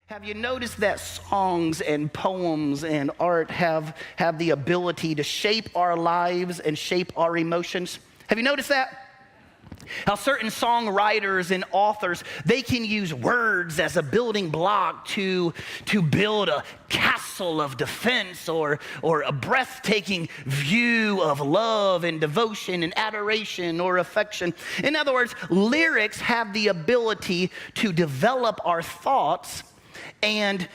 Have you noticed that songs and poems and art have the ability to shape our lives and shape our emotions? Have you noticed that? How certain songwriters and authors, they can use words as a building block to build a castle of defense or a breathtaking view of love and devotion and adoration or affection. In other words, lyrics have the ability to develop our thoughts, and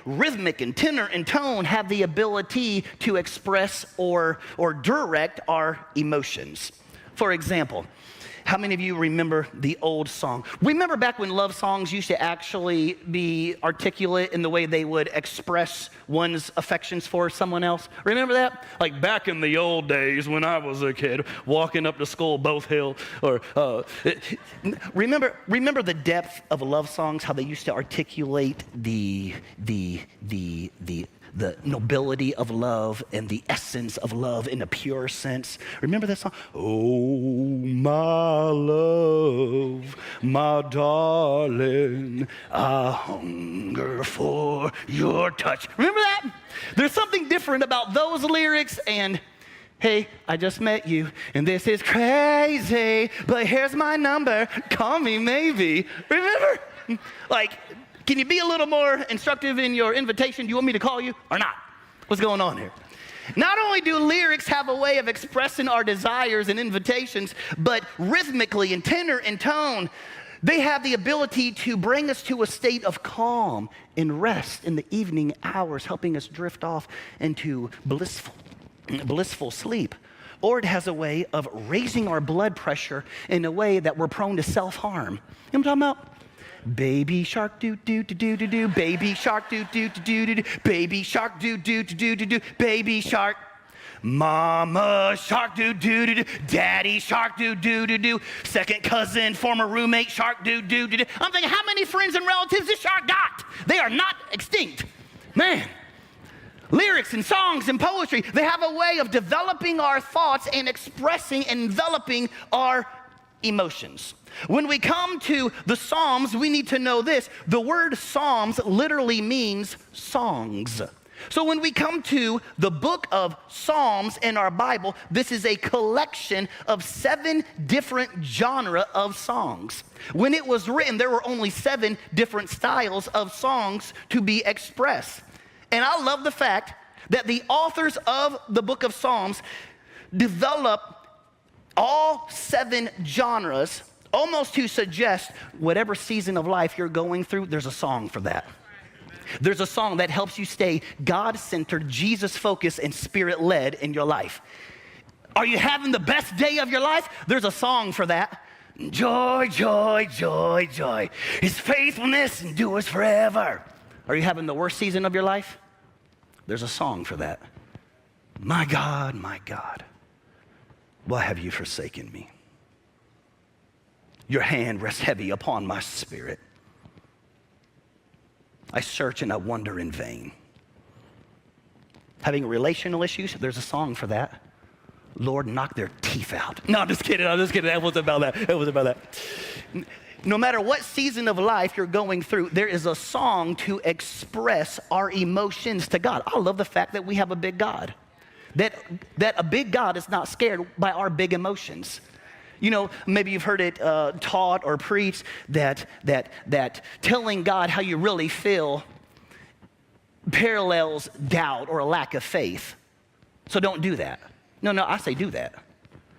rhythmic and tenor and tone have the ability to express or direct our emotions. For example, how many of you remember the old song? Remember back when love songs used to actually be articulate in the way they would express one's affections for someone else? Remember that? Like back in the old days when I was a kid, walking up to school both hill, or remember the depth of love songs, how they used to articulate the nobility of love and the essence of love in a pure sense. Remember that song? Oh, my love, my darling, I hunger for your touch. Remember that? There's something different about those lyrics and, hey, I just met you, and this is crazy, but here's my number, call me maybe. Remember? Like, can you be a little more instructive in your invitation? Do you want me to call you or not? What's going on here? Not only do lyrics have a way of expressing our desires and invitations, but rhythmically and tenor and tone, they have the ability to bring us to a state of calm and rest in the evening hours, helping us drift off into blissful sleep. Or it has a way of raising our blood pressure in a way that we're prone to self-harm. You know what I'm talking about? Baby shark do do do do do do, baby shark do do do do do, baby shark do do do do do do, baby shark. Mama shark do do do do, daddy shark do do do do, second cousin, former roommate shark do do do do. I'm thinking, how many friends and relatives this shark got? They are not extinct. Man. Lyrics and songs and poetry, they have a way of developing our thoughts and expressing and enveloping our emotions. When we come to the Psalms, we need to know this. The word Psalms literally means songs. So when we come to the book of Psalms in our Bible, this is a collection of 7 different genres of songs. When it was written, there were only 7 different styles of songs to be expressed. And I love the fact that the authors of the book of Psalms develop all 7 genres almost to suggest whatever season of life you're going through, there's a song for that. There's a song that helps you stay God-centered, Jesus-focused, and Spirit-led in your life. Are you having the best day of your life? There's a song for that. Joy, joy, joy, joy. His faithfulness endures forever. Are you having the worst season of your life? There's a song for that. My God, why have you forsaken me? Your hand rests heavy upon my spirit. I search and I wonder in vain. Having relational issues, there's a song for that. Lord, knock their teeth out. No, I'm just kidding. That wasn't about that. No matter what season of life you're going through, there is a song to express our emotions to God. I love the fact that we have a big God. That a big God is not scared by our big emotions. You know, maybe you've heard it taught or preached that telling God how you really feel parallels doubt or a lack of faith. So don't do that. No, I say do that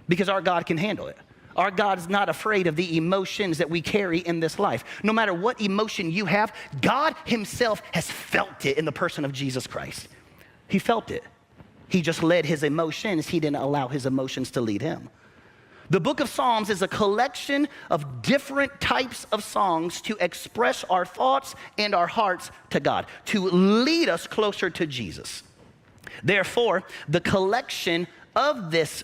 because our God can handle it. Our God is not afraid of the emotions that we carry in this life. No matter what emotion you have, God himself has felt it in the person of Jesus Christ. He felt it. He just led his emotions. He didn't allow his emotions to lead him. The book of Psalms is a collection of different types of songs to express our thoughts and our hearts to God, to lead us closer to Jesus. Therefore, the collection of this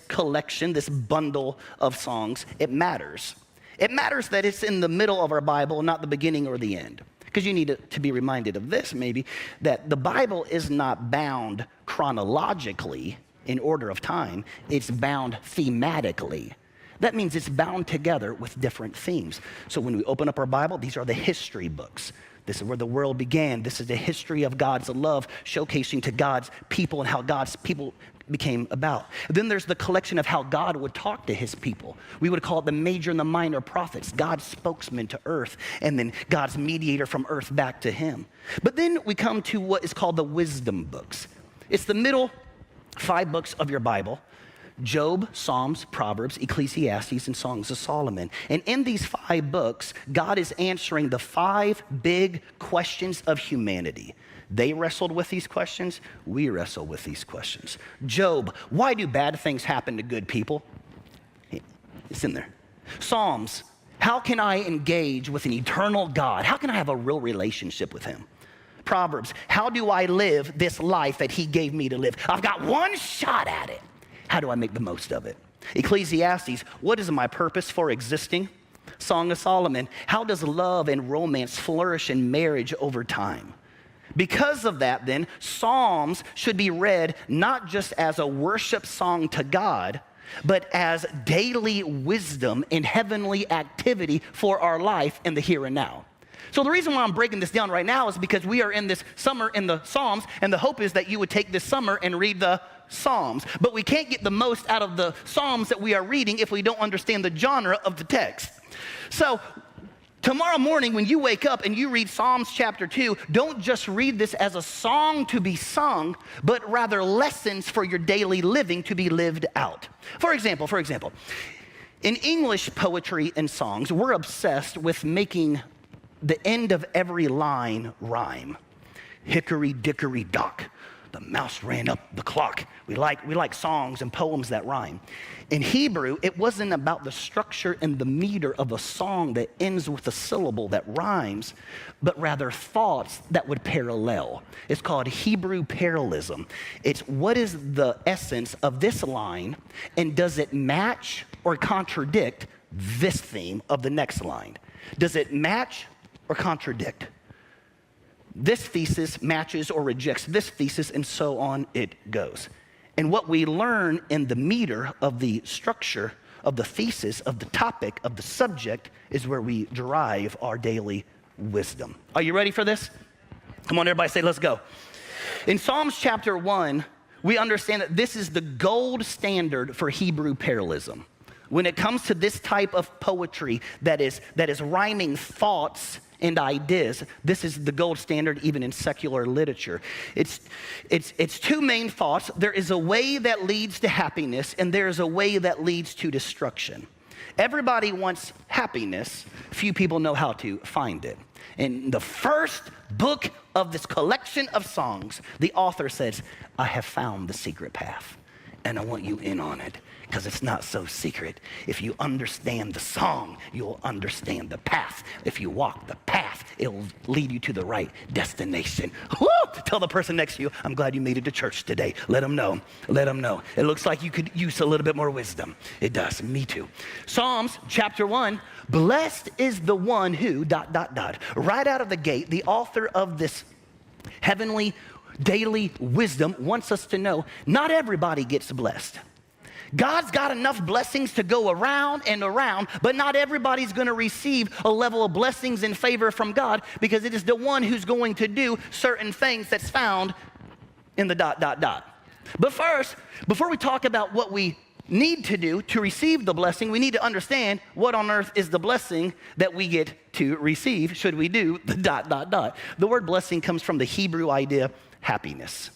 bundle of songs, it matters. It matters that it's in the middle of our Bible, not the beginning or the end. Because you need to be reminded of this, maybe, that the Bible is not bound chronologically in order of time. It's bound thematically. That means it's bound together with different themes. So when we open up our Bible, these are the history books. This is where the world began. This is the history of God's love, showcasing to God's people and how God's people became about. Then there's the collection of how God would talk to his people. We would call it the major and the minor prophets, God's spokesman to earth, and then God's mediator from earth back to him. But then we come to what is called the wisdom books. It's the middle 5 books of your Bible: Job, Psalms, Proverbs, Ecclesiastes, and Songs of Solomon. And in these 5 books, God is answering the 5 big questions of humanity. They wrestled with these questions. We wrestle with these questions. Job, why do bad things happen to good people? It's in there. Psalms, how can I engage with an eternal God? How can I have a real relationship with him? Proverbs, how do I live this life that he gave me to live? I've got one shot at it. How do I make the most of it? Ecclesiastes, what is my purpose for existing? Song of Solomon, how does love and romance flourish in marriage over time? Because of that, then, Psalms should be read not just as a worship song to God, but as daily wisdom and heavenly activity for our life in the here and now. So the reason why I'm breaking this down right now is because we are in this summer in the Psalms, and the hope is that you would take this summer and read the Psalms. But we can't get the most out of the Psalms that we are reading if we don't understand the genre of the text. So tomorrow morning when you wake up and you read Psalms chapter 2, don't just read this as a song to be sung, but rather lessons for your daily living to be lived out. For example, in English poetry and songs, we're obsessed with making the end of every line rhyme. Hickory dickory dock, the mouse ran up the clock. We like songs and poems that rhyme. In Hebrew, it wasn't about the structure and the meter of a song that ends with a syllable that rhymes, but rather thoughts that would parallel. It's called Hebrew parallelism. It's what is the essence of this line, and does it match or contradict this theme of the next line? Does it match or contradict? This thesis matches or rejects this thesis, and so on it goes. And what we learn in the meter of the structure of the thesis, of the topic, of the subject, is where we derive our daily wisdom. Are you ready for this? Come on, everybody, say, let's go. In Psalms chapter 1, we understand that this is the gold standard for Hebrew parallelism. When it comes to this type of poetry that is rhyming thoughts and ideas, this is the gold standard even in secular literature. It's 2 main thoughts. There is a way that leads to happiness, and there is a way that leads to destruction. Everybody wants happiness. Few people know how to find it. In the first book of this collection of songs, the author says, I have found the secret path, and I want you in on it, because it's not so secret. If you understand the song, you'll understand the path. If you walk the path, it'll lead you to the right destination. Woo! Tell the person next to you, I'm glad you made it to church today. Let them know. Let them know. It looks like you could use a little bit more wisdom. It does. Me too. Psalms chapter 1, blessed is the one who, ... Right out of the gate, the author of this heavenly daily wisdom wants us to know not everybody gets blessed. God's got enough blessings to go around and around, but not everybody's going to receive a level of blessings and favor from God, because it is the one who's going to do certain things that's found in the ... But first, before we talk about what we need to do to receive the blessing, we need to understand what on earth is the blessing that we get to receive should we do the ... The word blessing comes from the Hebrew idea happiness.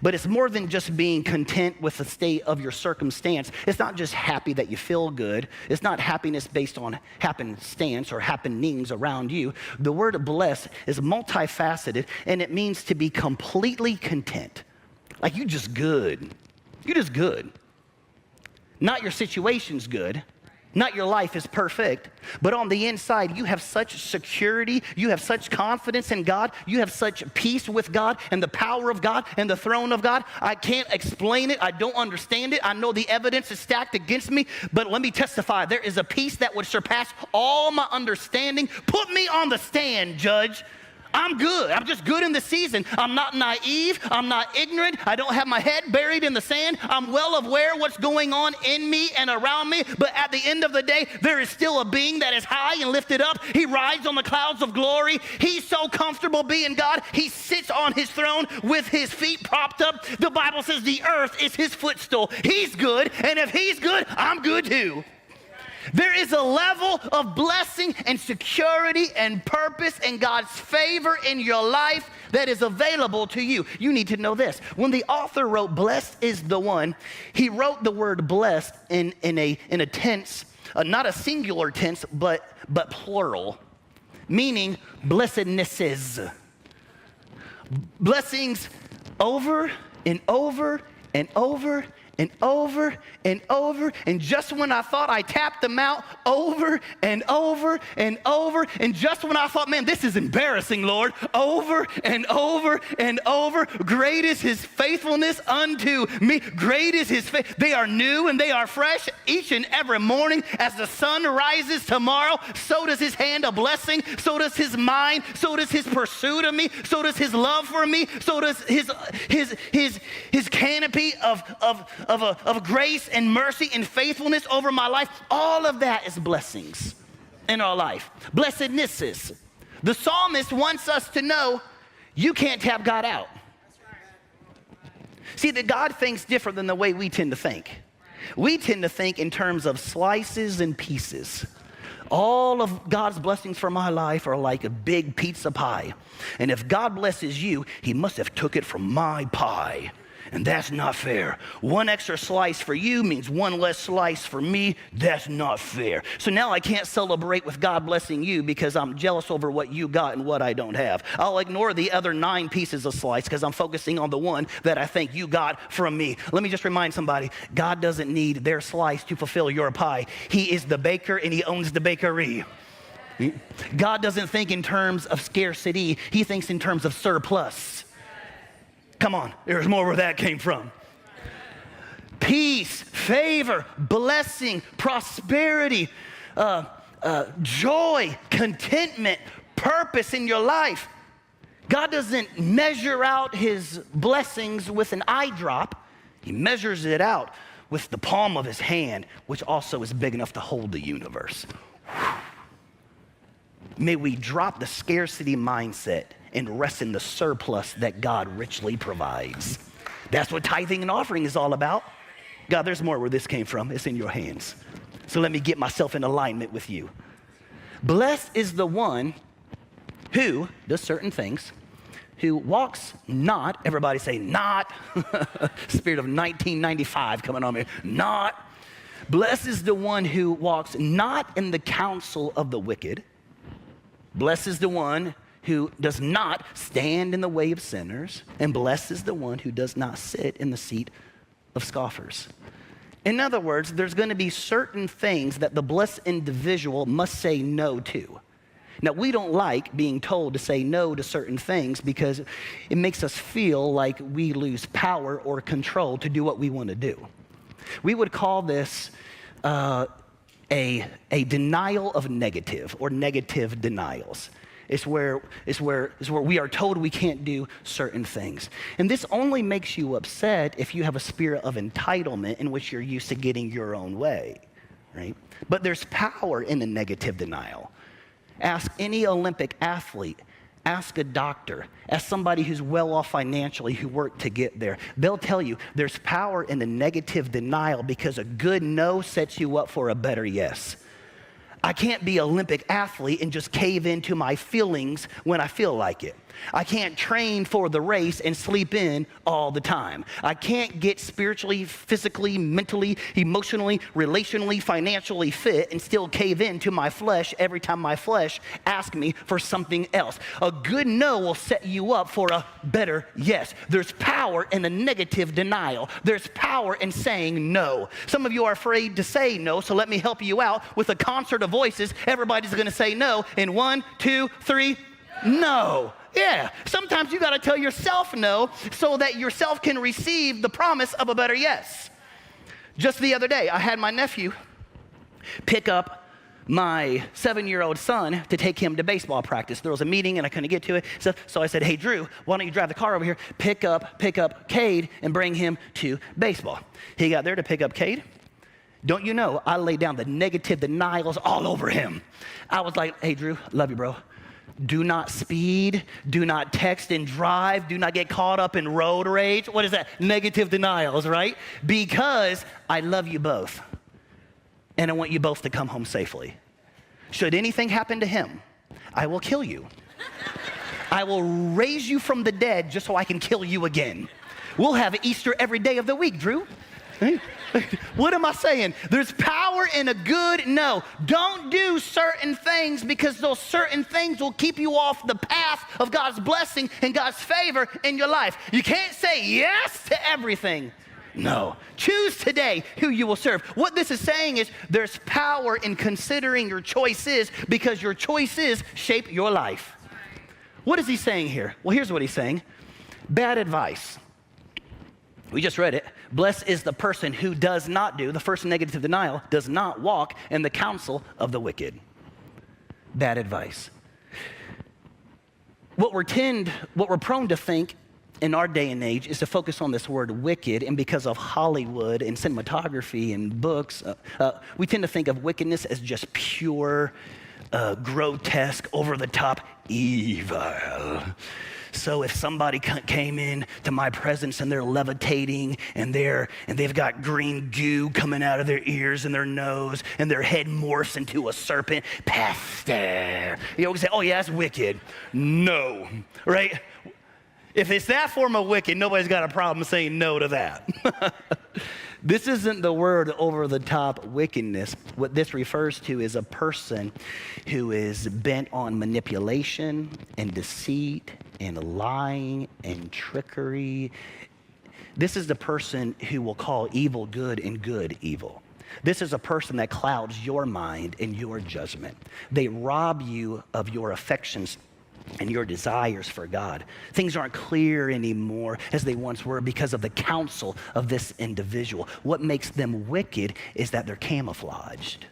But it's more than just being content with the state of your circumstance. It's not just happy that you feel good. It's not happiness based on happenstance or happenings around you. The word blessed is multifaceted, and it means to be completely content. Like you just good. You're just good. Not your situation's good. Not your life is perfect, but on the inside, you have such security, you have such confidence in God, you have such peace with God and the power of God and the throne of God. I can't explain it. I don't understand it. I know the evidence is stacked against me, but let me testify. There is a peace that would surpass all my understanding. Put me on the stand, Judge. I'm good. I'm just good in the season. I'm not naive. I'm not ignorant. I don't have my head buried in the sand. I'm well aware what's going on in me and around me. But at the end of the day, there is still a being that is high and lifted up. He rides on the clouds of glory. He's so comfortable being God. He sits on his throne with his feet propped up. The Bible says the earth is his footstool. He's good. And if he's good, I'm good too. There is a level of blessing and security and purpose and God's favor in your life that is available to you. You need to know this. When the author wrote, blessed is the one, he wrote the word blessed in a tense, not a singular tense, but plural, meaning blessednesses. Blessings over and over and over and over and over, and just when I thought I tapped them out, over and over and over, and just when I thought, man, this is embarrassing, Lord, over and over and over, great is his faithfulness unto me. Great is his faith. They are new and they are fresh each and every morning. As the sun rises tomorrow, so does his hand of blessing, so does his mind, so does his pursuit of me, so does his love for me, so does his canopy of grace and mercy and faithfulness over my life. All of that is blessings in our life. Blessednesses. The psalmist wants us to know you can't tap God out. See, that God thinks different than the way we tend to think. We tend to think in terms of slices and pieces. All of God's blessings for my life are like a big pizza pie. And if God blesses you, he must have took it from my pie. And that's not fair. One extra slice for you means one less slice for me. That's not fair. So now I can't celebrate with God blessing you because I'm jealous over what you got and what I don't have. I'll ignore the other 9 pieces of slice because I'm focusing on the one that I think you got from me. Let me just remind somebody, God doesn't need their slice to fulfill your pie. He is the baker and he owns the bakery. God doesn't think in terms of scarcity. He thinks in terms of surplus. Come on, there's more where that came from. Peace, favor, blessing, prosperity, joy, contentment, purpose in your life. God doesn't measure out his blessings with an eye drop. He measures it out with the palm of his hand, which also is big enough to hold the universe. May we drop the scarcity mindset and rest in the surplus that God richly provides. That's what tithing and offering is all about. God, there's more where this came from. It's in your hands. So let me get myself in alignment with you. Blessed is the one who does certain things, who walks not, everybody say not, spirit of 1995 coming on me, not. Blessed is the one who walks not in the counsel of the wicked. Blessed is the one who does not stand in the way of sinners, and blessed is the one who does not sit in the seat of scoffers. In other words, there's going to be certain things that the blessed individual must say no to. Now, we don't like being told to say no to certain things because it makes us feel like we lose power or control to do what we want to do. We would call this a denial of negative or negative denials. It's where we are told we can't do certain things. And this only makes you upset if you have a spirit of entitlement in which you're used to getting your own way, right? But there's power in the negative denial. Ask any Olympic athlete, ask a doctor, ask somebody who's well off financially who worked to get there. They'll tell you there's power in the negative denial because a good no sets you up for a better yes. I can't be an Olympic athlete and just cave into my feelings when I feel like it. I can't train for the race and sleep in all the time. I can't get spiritually, physically, mentally, emotionally, relationally, financially fit and still cave into my flesh every time my flesh asks me for something else. A good no will set you up for a better yes. There's power in the negative denial. There's power in saying no. Some of you are afraid to say no, so let me help you out with a concert of voices. Everybody's going to say no in 1, 2, 3, no. Yeah, sometimes you got to tell yourself no so that yourself can receive the promise of a better yes. Just the other day, I had my nephew pick up my 7-year-old son to take him to baseball practice. There was a meeting and I couldn't get to it. So I said, hey, Drew, why don't you drive the car over here, pick up Cade and bring him to baseball. He got there to pick up Cade. Don't you know, I laid down the negative denials all over him. I was like, hey, Drew, love you, bro. Do not speed, do not text and drive, do not get caught up in road rage. What is that? Negative denials, right? Because I love you both. And I want you both to come home safely. Should anything happen to him, I will kill you. I will raise you from the dead just so I can kill you again. We'll have Easter every day of the week, Drew. What am I saying? There's power in a good no. Don't do certain things because those certain things will keep you off the path of God's blessing and God's favor in your life. You can't say yes to everything. No. Choose today who you will serve. What this is saying is there's power in considering your choices because your choices shape your life. What is he saying here? Well, here's what he's saying. Bad advice. We just read it. Blessed is the person who does not do, the first negative denial, does not walk in the counsel of the wicked. Bad advice. What we're prone to think in our day and age is to focus on this word wicked, and because of Hollywood and cinematography and books, we tend to think of wickedness as just pure, grotesque, over-the-top evil. So if somebody came in to my presence and they're levitating and they've got green goo coming out of their ears and their nose and their head morphs into a serpent, pastor, you know, we say, oh yeah, that's wicked. No, right? If it's that form of wicked, nobody's got a problem saying no to that. This isn't the word over-the-top wickedness. What this refers to is a person who is bent on manipulation and deceit and lying and trickery. This is the person who will call evil good and good evil. This is a person that clouds your mind and your judgment. They rob you of your affections and your desires for God. Things aren't clear anymore as they once were because of the counsel of this individual. What makes them wicked is that they're camouflaged.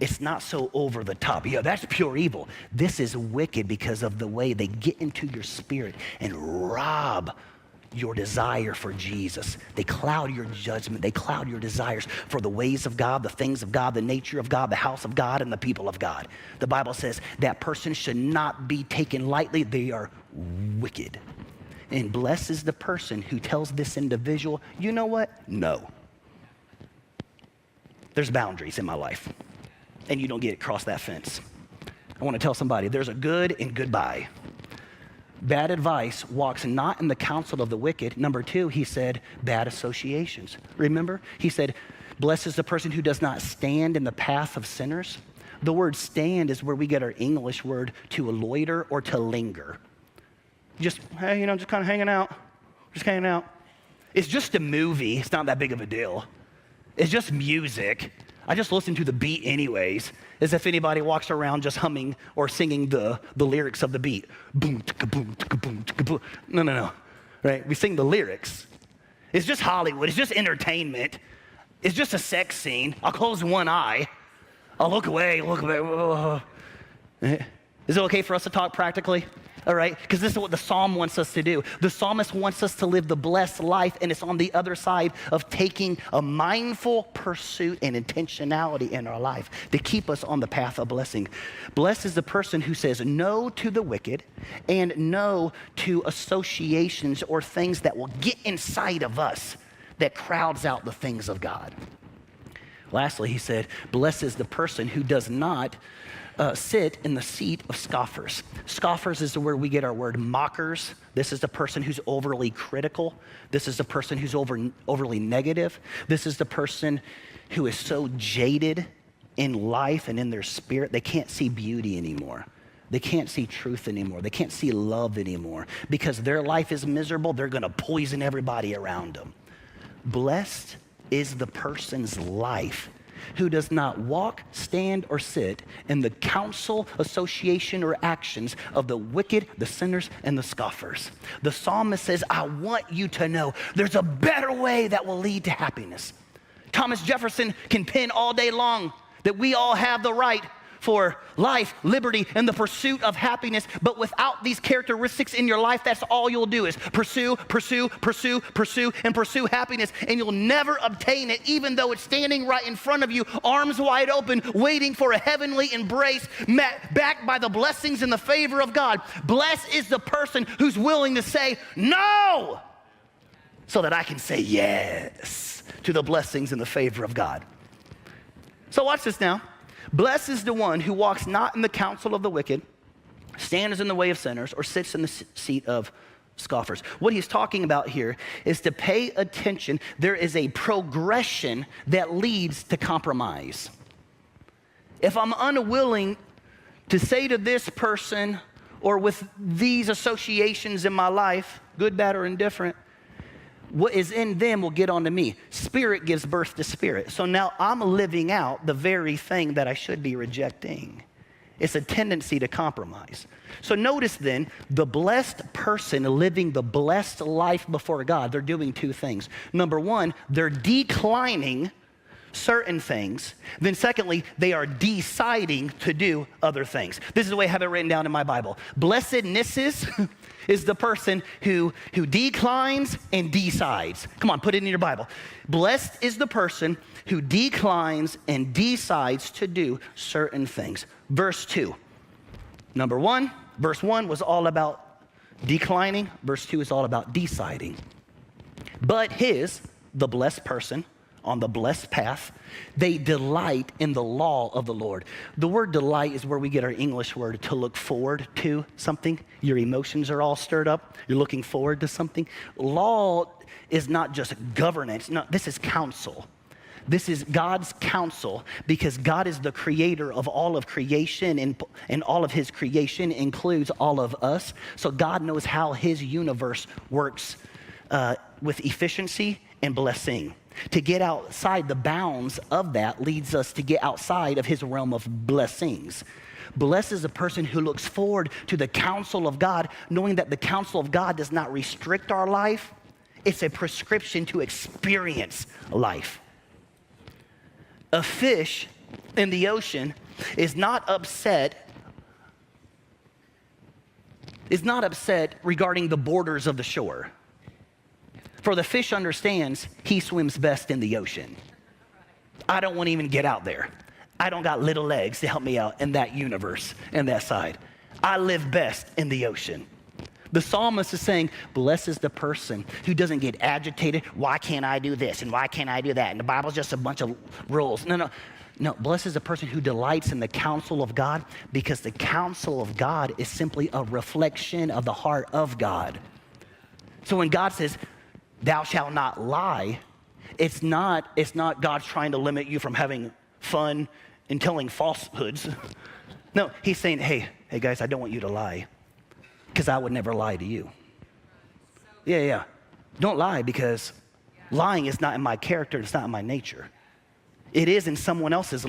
It's not so over the top. Yeah, that's pure evil. This is wicked because of the way they get into your spirit and rob your desire for Jesus. They cloud your judgment. They cloud your desires for the ways of God, the things of God, the nature of God, the house of God, and the people of God. The Bible says that person should not be taken lightly. They are wicked. And blessed is the person who tells this individual, you know what? No. There's boundaries in my life, and you don't get across that fence. I want to tell somebody, there's a good and goodbye. Bad advice walks not in the counsel of the wicked. Number two, he said, bad associations. Remember? He said, blessed is the person who does not stand in the path of sinners. The word stand is where we get our English word to loiter or to linger. Just, hey, you know, just kind of hanging out. Just hanging out. It's just a movie. It's not that big of a deal. It's just music. I just listen to the beat anyways, as if anybody walks around just humming or singing the lyrics of the beat. Boom, ticka, boom, ticka, boom, ticka, boom. No. Right? We sing the lyrics. It's just Hollywood. It's just entertainment. It's just a sex scene. I'll close one eye. I'll look away. Is it okay for us to talk practically? All right, because this is what the psalm wants us to do. The psalmist wants us to live the blessed life, and it's on the other side of taking a mindful pursuit and intentionality in our life to keep us on the path of blessing. Blessed is the person who says no to the wicked and no to associations or things that will get inside of us that crowds out the things of God. Lastly, he said, blessed is the person who does not sit in the seat of scoffers. Scoffers is where we get our word mockers. This is the person who's overly critical. This is the person who's overly negative. This is the person who is so jaded in life and in their spirit, they can't see beauty anymore. They can't see truth anymore. They can't see love anymore. Because their life is miserable, they're going to poison everybody around them. Blessed is the person's life who does not walk, stand, or sit in the counsel, association, or actions of the wicked, the sinners, and the scoffers. The psalmist says, I want you to know there's a better way that will lead to happiness. Thomas Jefferson can pen all day long that we all have the right for life, liberty, and the pursuit of happiness. But without these characteristics in your life, that's all you'll do is pursue, and pursue happiness. And you'll never obtain it, even though it's standing right in front of you, arms wide open, waiting for a heavenly embrace, backed by the blessings and the favor of God. Blessed is the person who's willing to say no, so that I can say yes to the blessings and the favor of God. So watch this now. Blessed is the one who walks not in the counsel of the wicked, stands in the way of sinners, or sits in the seat of scoffers. What he's talking about here is to pay attention. There is a progression that leads to compromise. If I'm unwilling to say to this person or with these associations in my life, good, bad, or indifferent, what is in them will get onto me. Spirit gives birth to spirit. So now I'm living out the very thing that I should be rejecting. It's a tendency to compromise. So notice then, the blessed person living the blessed life before God, they're doing two things. Number one, they're declining certain things. Then secondly, they are deciding to do other things. This is the way I have it written down in my Bible. Blessedness is the person who declines and decides. Come on, put it in your Bible. Blessed is the person who declines and decides to do certain things. Verse 2. Number one, verse 1 was all about declining. Verse 2 is all about deciding. But the blessed person, on the blessed path, they delight in the law of the Lord. The word delight is where we get our English word to look forward to something. Your emotions are all stirred up. You're looking forward to something. Law is not just governance. No, this is counsel. This is God's counsel, because God is the creator of all of creation, and all of his creation includes all of us. So God knows how his universe works with efficiency and blessing. To get outside the bounds of that leads us to get outside of his realm of blessings. Blessed is a person who looks forward to the counsel of God, knowing that the counsel of God does not restrict our life. It's a prescription to experience life. A fish in the ocean is not upset regarding the borders of the shore. For the fish understands he swims best in the ocean. I don't want to even get out there. I don't got little legs to help me out in that universe and that side. I live best in the ocean. The psalmist is saying, blessed is the person who doesn't get agitated. Why can't I do this? And why can't I do that? And the Bible's just a bunch of rules. No, blessed is the person who delights in the counsel of God, because the counsel of God is simply a reflection of the heart of God. So when God says, thou shalt not lie, it's not God's trying to limit you from having fun and telling falsehoods. No, he's saying, hey guys, I don't want you to lie, because I would never lie to you. Yeah. Don't lie, because lying is not in my character. It's not in my nature. It is in someone else's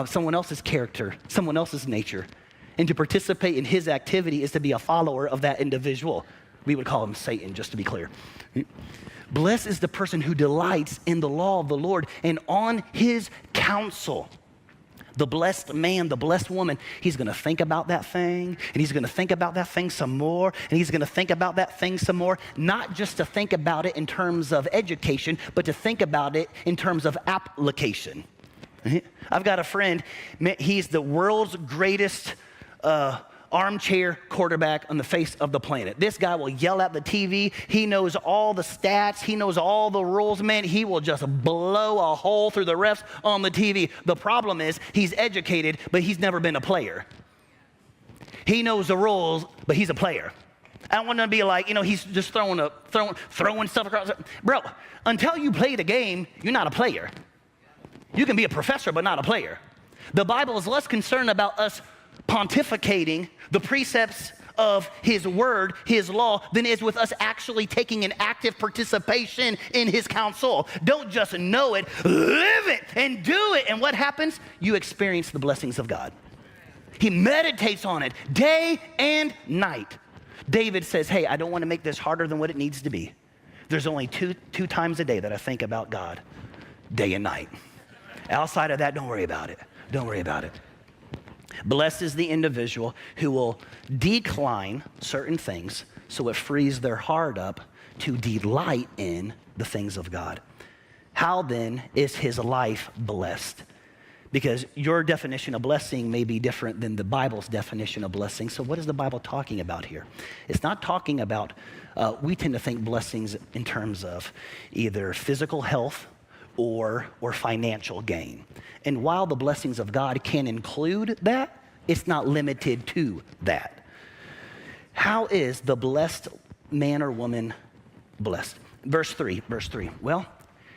someone else's character, someone else's nature. And to participate in his activity is to be a follower of that individual. We would call him Satan, just to be clear. Blessed is the person who delights in the law of the Lord and on his counsel. The blessed man, the blessed woman, he's going to think about that thing, and he's going to think about that thing some more, and he's going to think about that thing some more, not just to think about it in terms of education, but to think about it in terms of application. I've got a friend, he's the world's greatest armchair quarterback on the face of the planet. This guy will yell at the TV. He knows all the stats. He knows all the rules, man. He will just blow a hole through the refs on the TV. The problem is he's educated, but he's never been a player. He knows the rules, but he's a player. I don't want to be like, he's just throwing stuff across. Bro, until you play the game, you're not a player. You can be a professor, but not a player. The Bible is less concerned about us pontificating the precepts of his word, his law, than is with us actually taking an active participation in his counsel. Don't just know it, live it and do it. And what happens? You experience the blessings of God. He meditates on it day and night. David says, hey, I don't want to make this harder than what it needs to be. There's only two times a day that I think about God, day and night. Outside of that, don't worry about it. Don't worry about it. Blessed is the individual who will decline certain things so it frees their heart up to delight in the things of God. How then is his life blessed? Because your definition of blessing may be different than the Bible's definition of blessing. So what is the Bible talking about here? It's not talking about, we tend to think blessings in terms of either physical health or financial gain. And while the blessings of God can include that, it's not limited to that. How is the blessed man or woman blessed? Verse 3. Well,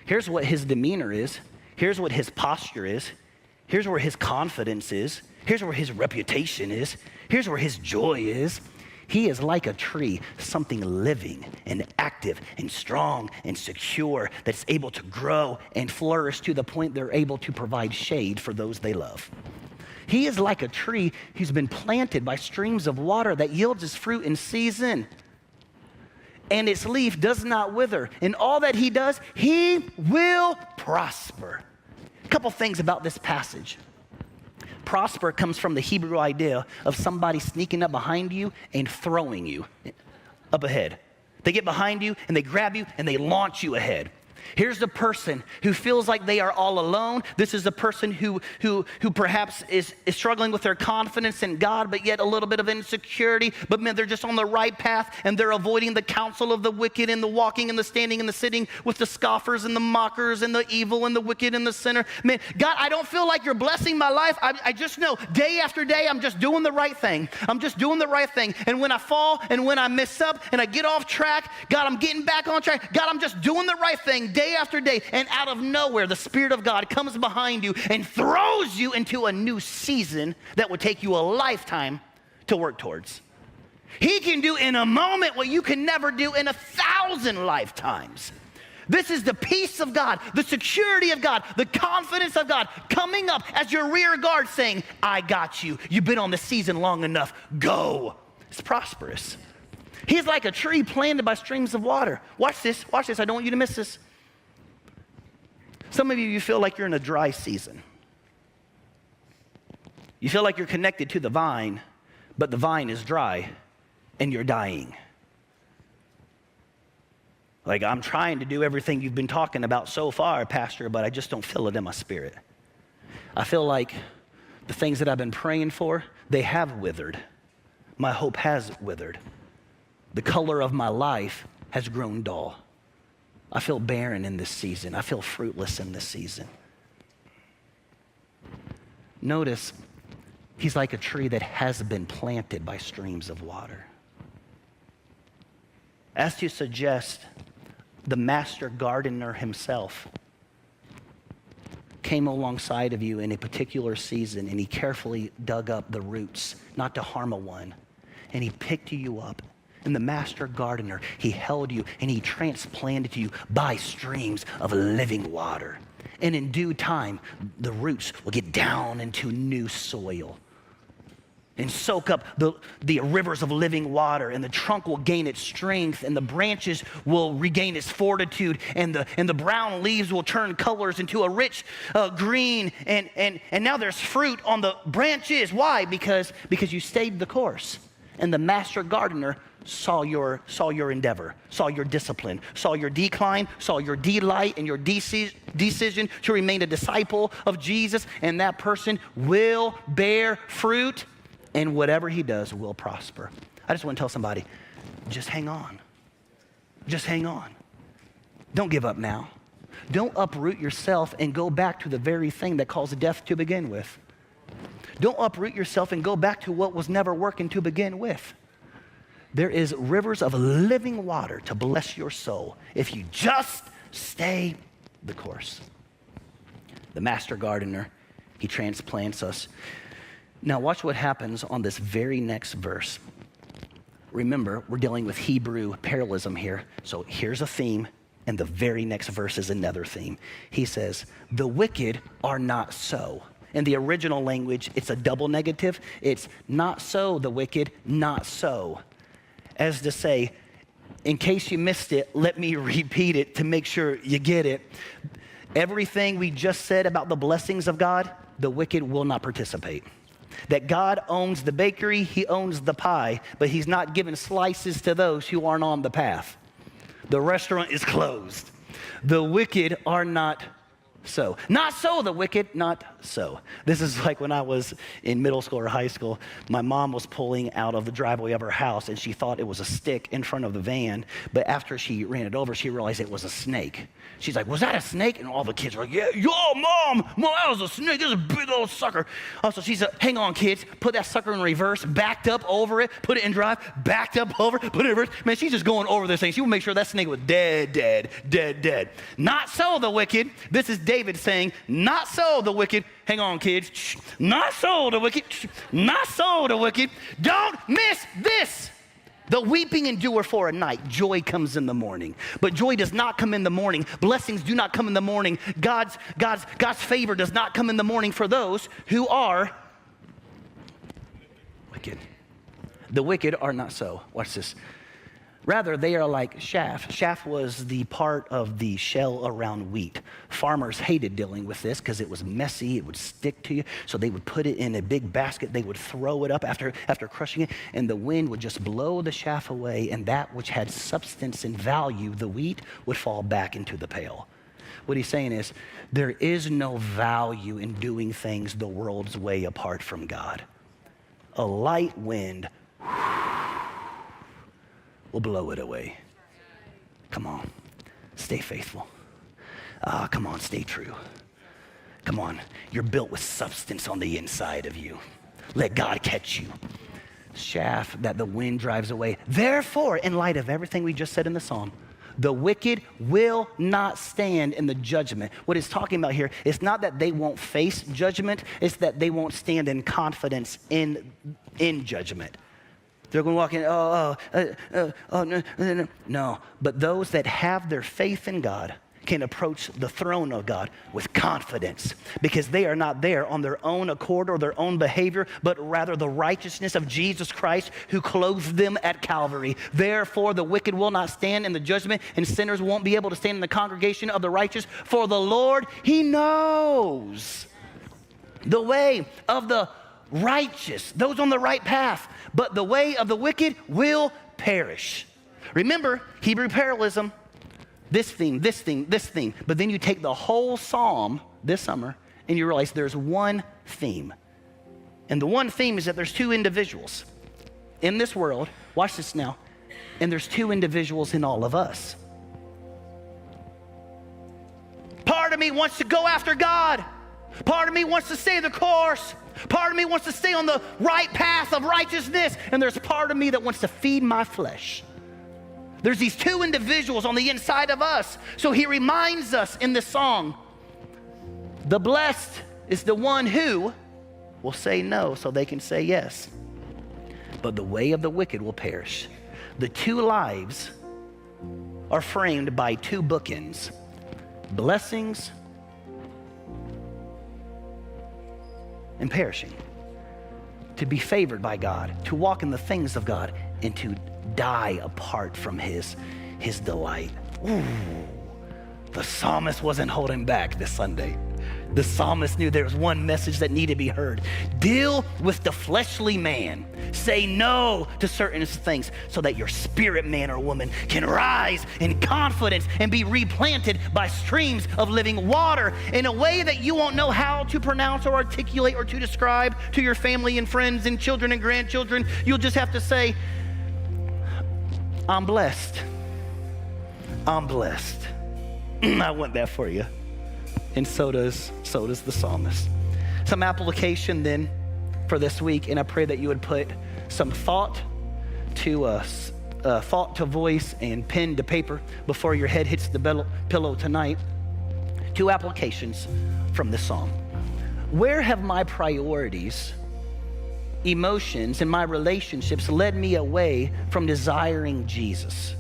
here's what his demeanor is. Here's what his posture is. Here's where his confidence is. Here's where his reputation is. Here's where his joy is. He is like a tree, something living and active and strong and secure that's able to grow and flourish to the point they're able to provide shade for those they love. He is like a tree who's been planted by streams of water that yields its fruit in season, and its leaf does not wither. In all that he does, he will prosper. A couple things about this passage. Prosper comes from the Hebrew idea of somebody sneaking up behind you and throwing you up ahead. They get behind you and they grab you and they launch you ahead. Here's the person who feels like they are all alone. This is the person who perhaps is struggling with their confidence in God, but yet a little bit of insecurity. But man, they're just on the right path, and they're avoiding the counsel of the wicked and the walking and the standing and the sitting with the scoffers and the mockers and the evil and the wicked and the sinner. Man, God, I don't feel like you're blessing my life. I just know day after day I'm just doing the right thing. I'm just doing the right thing. And when I fall and when I mess up and I get off track, God, I'm getting back on track. God, I'm just doing the right thing day after day, and out of nowhere, the Spirit of God comes behind you and throws you into a new season that would take you a lifetime to work towards. He can do in a moment what you can never do in 1,000 lifetimes. This is the peace of God, the security of God, the confidence of God coming up as your rear guard saying, I got you. You've been on the season long enough. Go. It's prosperous. He's like a tree planted by streams of water. Watch this. Watch this. I don't want you to miss this. Some of you feel like you're in a dry season. You feel like you're connected to the vine, but the vine is dry and you're dying. Like, I'm trying to do everything you've been talking about so far, Pastor, but I just don't feel it in my spirit. I feel like the things that I've been praying for, they have withered. My hope has withered. The color of my life has grown dull. I feel barren in this season. I feel fruitless in this season. Notice, he's like a tree that has been planted by streams of water. As to suggest, the master gardener himself came alongside of you in a particular season, and he carefully dug up the roots, not to harm a one, and he picked you up. And the master gardener, he held you and he transplanted you by streams of living water. And in due time, the roots will get down into new soil and soak up the rivers of living water, and the trunk will gain its strength, and the branches will regain its fortitude, and the brown leaves will turn colors into a rich green, and now there's fruit on the branches. Why? Because you stayed the course. And the master gardener saw your endeavor, saw your discipline, saw your decline, saw your delight and your decision to remain a disciple of Jesus, and that person will bear fruit, and whatever he does will prosper. I just want to tell somebody, just hang on. Just hang on. Don't give up now. Don't uproot yourself and go back to the very thing that caused death to begin with. Don't uproot yourself and go back to what was never working to begin with. There is rivers of living water to bless your soul if you just stay the course. The master gardener, he transplants us. Now watch what happens on this very next verse. Remember, we're dealing with Hebrew parallelism here. So here's a theme, and the very next verse is another theme. He says, the wicked are not so. In the original language, it's a double negative. It's not so, the wicked, not so. As to say, in case you missed it, let me repeat it to make sure you get it. Everything we just said about the blessings of God, the wicked will not participate. That God owns the bakery, he owns the pie, but he's not giving slices to those who aren't on the path. The restaurant is closed. The wicked are not so. Not so, the wicked, not so. This is like when I was in middle school or high school, my mom was pulling out of the driveway of her house and she thought it was a stick in front of the van, but after she ran it over, she realized it was a snake. She's like, was that a snake? And all the kids were like, yeah, yo, mom, that was a snake. There's a big old sucker. Also, she said, hang on, kids, put that sucker in reverse, backed up over it, put it in drive, backed up over, put it in reverse. Man, she's just going over this thing. She will make sure that snake was dead. Not so, the wicked. This is David saying, not so, the wicked. Hang on, kids. Shh. Not so, the wicked. Shh. Not so, the wicked. Don't miss this. The weeping endure for a night. Joy comes in the morning. But joy does not come in the morning. Blessings do not come in the morning. God's favor does not come in the morning for those who are wicked. The wicked are not so. Watch this. Rather, they are like chaff. Chaff was the part of the shell around wheat. Farmers hated dealing with this because it was messy. It would stick to you. So they would put it in a big basket. They would throw it up after crushing it, and the wind would just blow the chaff away, and that which had substance and value, the wheat, would fall back into the pail. What he's saying is, there is no value in doing things the world's way apart from God. A light wind will blow it away. Come on, stay faithful. Come on, stay true. Come on, you're built with substance on the inside of you. Let God catch you. Chaff that the wind drives away. Therefore, in light of everything we just said in the psalm, the wicked will not stand in the judgment. What it's talking about here is not that they won't face judgment, it's that they won't stand in confidence in judgment. They're going to walk in, no. But those that have their faith in God can approach the throne of God with confidence because they are not there on their own accord or their own behavior, but rather the righteousness of Jesus Christ who clothed them at Calvary. Therefore, the wicked will not stand in the judgment, and sinners won't be able to stand in the congregation of the righteous. For the Lord, he knows the way of the righteous, those on the right path, but the way of the wicked will perish. Remember, Hebrew parallelism, this theme. But then you take the whole psalm this summer and you realize there's one theme. And the one theme is that there's two individuals in this world, watch this now, and there's two individuals in all of us. Part of me wants to go after God. Part of me wants to stay the course. Part of me wants to stay on the right path of righteousness. And there's part of me that wants to feed my flesh. There's these two individuals on the inside of us. So he reminds us in this song, the blessed is the one who will say no so they can say yes. But the way of the wicked will perish. The two lives are framed by two bookends. Blessings and perishing. To be favored by God, to walk in the things of God, and to die apart from his delight. Ooh, the psalmist wasn't holding back this Sunday. The psalmist knew there was one message that needed to be heard. Deal with the fleshly man. Say no to certain things so that your spirit man or woman can rise in confidence and be replanted by streams of living water in a way that you won't know how to pronounce or articulate or to describe to your family and friends and children and grandchildren. You'll just have to say, I'm blessed. I'm blessed. I want that for you. And so does the psalmist. Some application then for this week, and I pray that you would put some thought to voice and pen to paper before your head hits the pillow tonight. Two applications from this psalm. Where have my priorities, emotions, and my relationships led me away from desiring Jesus?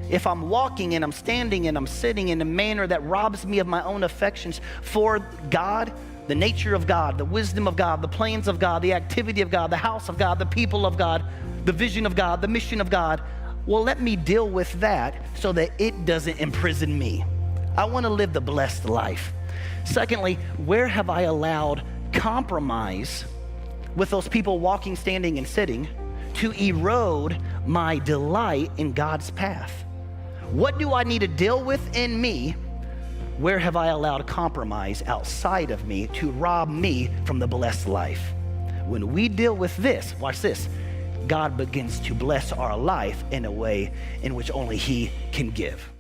If I'm walking and I'm standing and I'm sitting in a manner that robs me of my own affections for God, the nature of God, the wisdom of God, the plans of God, the activity of God, the house of God, the people of God, the vision of God, the mission of God, well, let me deal with that so that it doesn't imprison me. I want to live the blessed life. Secondly, where have I allowed compromise with those people walking, standing, and sitting to erode my delight in God's path? What do I need to deal with in me? Where have I allowed compromise outside of me to rob me from the blessed life? When we deal with this, watch this, God begins to bless our life in a way in which only He can give.